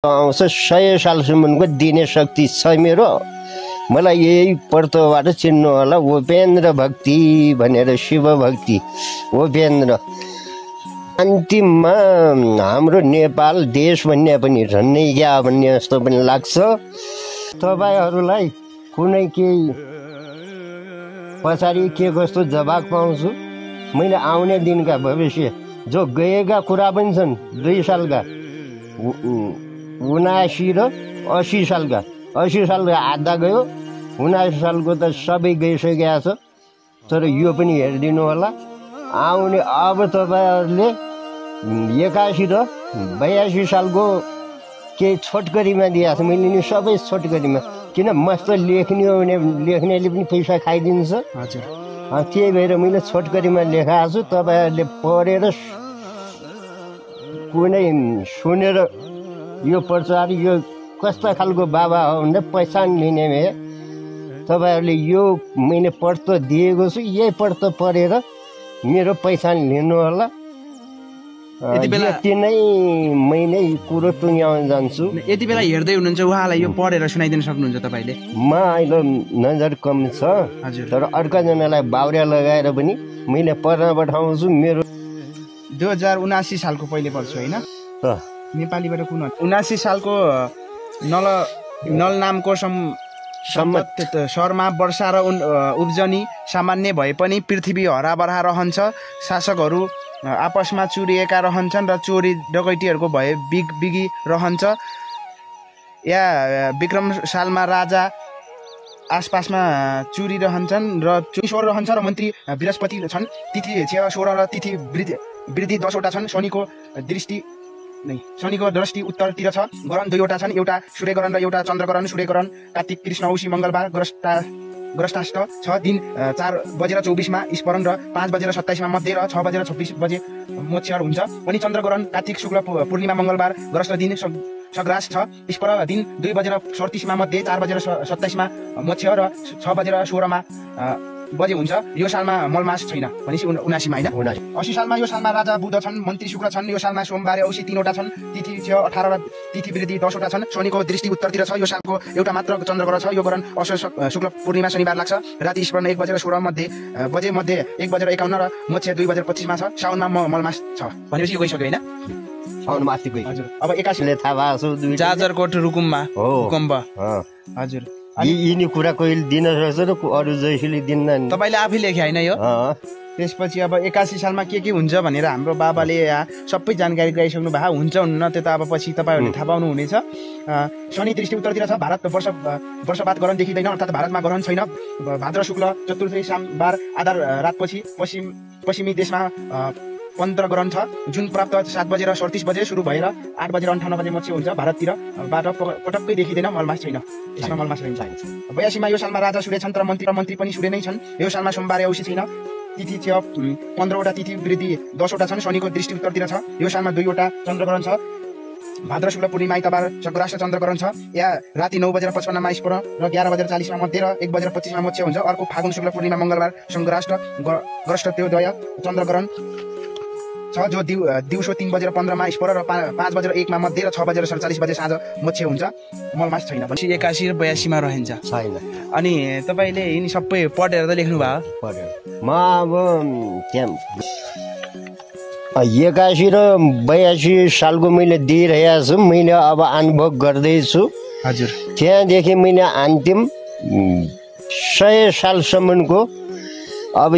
आउँछ 100 सालसम्मको दिने शक्ति छ मेरो। मलाई यही पर्तोबाट चिन्नु होला, उपेन्द्र भक्ति भनेर, शिव भक्ति उपेन्द्र। अन्तिममा हाम्रो नेपाल देश भन्ने पनि झन्नै क्या भन्ने जस्तो पनि लाग्छ। तपाईँहरूलाई कुनै केही पछाडि के कस्तो जवाब पाउँछु मैले आउने दिनका भविष्य जो गएका कुरा पनि छन् 2 सालका 79 र 80 सालका। 80 सालको आधा गयो, 79 सालको त सबै गइसकेको छ। तर यो पनि हेरिदिनु होला आउने। अब तपाईँहरूले 81 र 82 सालको केही छोटकरीमा दिएको छ, मैले नि सबै छोटकरीमा, किन मस्त लेख्ने हो भने लेख्नेले पनि पैसा खाइदिन्छ। हजुर, त्यही भएर मैले छोटकरीमा लेखाएको छु। तपाईँहरूले पढेर कुनै सुनेर यो प्रचार यो कस्ता खालको बाबा हो भनेर पहिचान लिने भए तपाईँहरूले यो मैले पढ्तो दिएको छु, यही पढ्तो पढेर मेरो पहिचान लिनु होला। यति नै मैले कुरो टुङ्ग्याउन जान्छु। यति बेला हेर्दै हुनुहुन्छ उहाँलाई यो पढेर सुनाइदिन सक्नुहुन्छ तपाईँले? म अहिले नजर कम छ, तर अर्काजनालाई बाउरा लगाएर पनि मैले पढ्न पठाउँछु। मेरो 2079 सालको पहिले पढ्छु होइन, नेपालीबाट कुन 79 सालको नल नामको शर्मा वर्षा र उब्जनी सामान्य भए पनि पृथ्वी हराबरा रहन्छ। शासकहरू आपसमा चुरिएका रहन्छन् र चोरी डकैतीहरूको भए बिगी रहन्छ। या विक्रम सालमा राजा आसपासमा चुरी रहन्छन् र 24 रहन्छ र मन्त्री बृहस्पति छन्। तिथि 16 र तिथि वृद्धि 10 वटा छन्। शनिको दृष्टि उत्तरतिर छ। गरण 2 वटा छन्, एउटा सूर्यगरण र एउटा चन्द्रगरण। सूर्यगरण कार्तिक, कृष्ण, औँसी, मङ्गलबार, ग्रस्ताष्ट छ। दिन 4:24 स्मरण र 5:27 मध्ये र 6:26 मोक्षर हुन्छ। अनि चन्द्रग्रहण कार्तिक शुक्ल पूर्णिमा मङ्गलबार, ग्रस्त दिन सग्रास छ। स्पर दिन 2:37 मध्ये 4:27 मोक्ष र 6:16 बजे हुन्छ। यो सालमा मलमास छैन भनेपछि 79 मा होइन। 80 सालमा यो सालमा राजा बुध छन्, मन्त्री शुक्र छन्। यो सालमा सोमबार औँसी 3 वटा छन्। तिथि 18 र तिथि वृद्धि 10 वटा छन्। शनिको दृष्टि उत्तरतिर छ। यो सालको एउटा मात्र चन्द्रग्रहण छ। यो ग्रहण शुक्ल पूर्णिमा शनिबार लाग्छ। राति स्मरण 1:16 बजे मध्ये 1:51 र मोक्ष 2:25 मा छ। साउनमा मलमास छ भनेपछि यो गइसक्यो होइन। साउन माथि गयो। हजुर, अब 81 थाहा भएको छ। जाजरकोट रुकुममा भूकम्प। हजुर, यिनी कुरा कोही दिन सक्छ र अरू जैसीले दिन्न। तपाईँले आफै लेखे होइन यो? त्यसपछि अब 81 सालमा के हुन्छ भनेर हाम्रो बाबाले सबै जानकारी गराइसक्नु भएको हुन्छ हुन्न त्यो त अब पछि तपाईँहरूले थाहा पाउनु हुनेछ। शनि दृष्टि उत्तरतिर छ। भारत वर्षपात ग्रहण देखिँदैन, अर्थात् भारतमा ग्रहण छैन। भाद्र शुक्ल चतुर्थी सोमबार आधार रातपछि पश्चिमी देशमा 15 ग्रहण छ। जुन प्राप्त 7:37 सुरु भएर 8:58 मोक्ष हुन्छ। भारततिरबाट पटक्कै देखिँदैन, मलमास छैन, यसमा मलमास रहन्छ। 82 मा यो सालमा राजा सूर्य छन् र मन्त्री पनि सूर्य नै छन्। यो सालमा सोमबार औँसी छैन। तिथि 15 वटा, तिथि वृद्धि 10 वटा छन्। शनिको दृष्टि उत्तरतिर छ। यो सालमा 2 वटा चन्द्रग्रहण छ। भाद्र शुक्ल पूर्णिमा आइतबार सग्राष्ट चन्द्रग्रहण छ। या राति 9:55 मा स्मरण र 11:40 मध्ये र 1:25 मा मोक्ष हुन्छ। अर्को फागुन शुक्ल पूर्णिमा मङ्गलबार सङ्ग्राष्ट ग्रस्त त्यो द्वय चन्द्रग्रहण छ, जो दिउँसो 3:15 मा स्पर र 5:01 मध्ये र 6:47 बजे साँझ मोक्ष हुन्छ। मलमास छैन भनेपछि 81 र 82 मा रहन्छ छैन। अनि तपाईँले यिनी सबै पढेर त लेख्नु भयो? पढेर म अब त्यहाँ 81 र 82 सालको मैले दिइरहेको छु। मैले अब अनुभव गर्दैछु। हजुर, त्यहाँदेखि मैले अन्तिम 100 सालसम्मको अब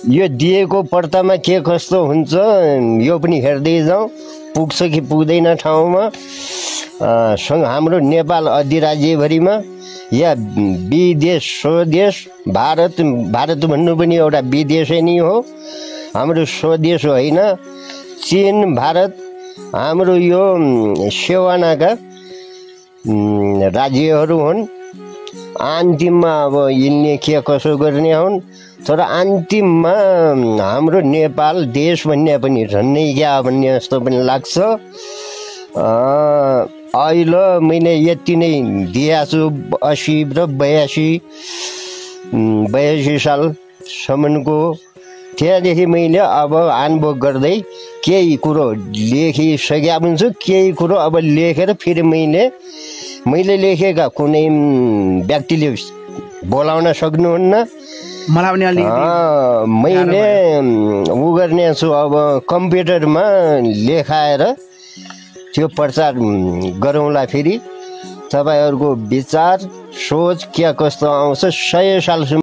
यो दिएको पर्तामा के कस्तो हुन्छ यो पनि हेर्दै जाउँ, पुग्छ कि पुग्दैन ठाउँमा। हाम्रो नेपाल अधिराज्यभरिमा या विदेश स्वदेश भारत भन्नु पनि एउटा विदेशै नै हो, हाम्रो स्वदेश होइन। चीन भारत हाम्रो यो सेवानाका राज्यहरू हुन्। अन्तिममा अब यिनले के कसो गर्ने हुन्, तर अन्तिममा हाम्रो नेपाल देश भन्ने पनि झन्नै क्या भन्ने जस्तो पनि लाग्छ। अहिले मैले यति नै दिएको छु। 80 र 82 सालसम्मको। त्यहाँदेखि मैले अब अनुभव गर्दै केही कुरो लेखिसकेका पनि छु। केही कुरो अब लेखेर फेरि मैले लेखेका कुनै व्यक्तिले बोलाउन सक्नुहुन्न। मलाई पनि अलिकति मैले उ गर्ने छु अब कम्प्युटरमा लेखाएर त्यो प्रचार गरौँला। फेरि तपाईँहरूको विचार सोच के कस्तो आउँछ 100 सालसम्म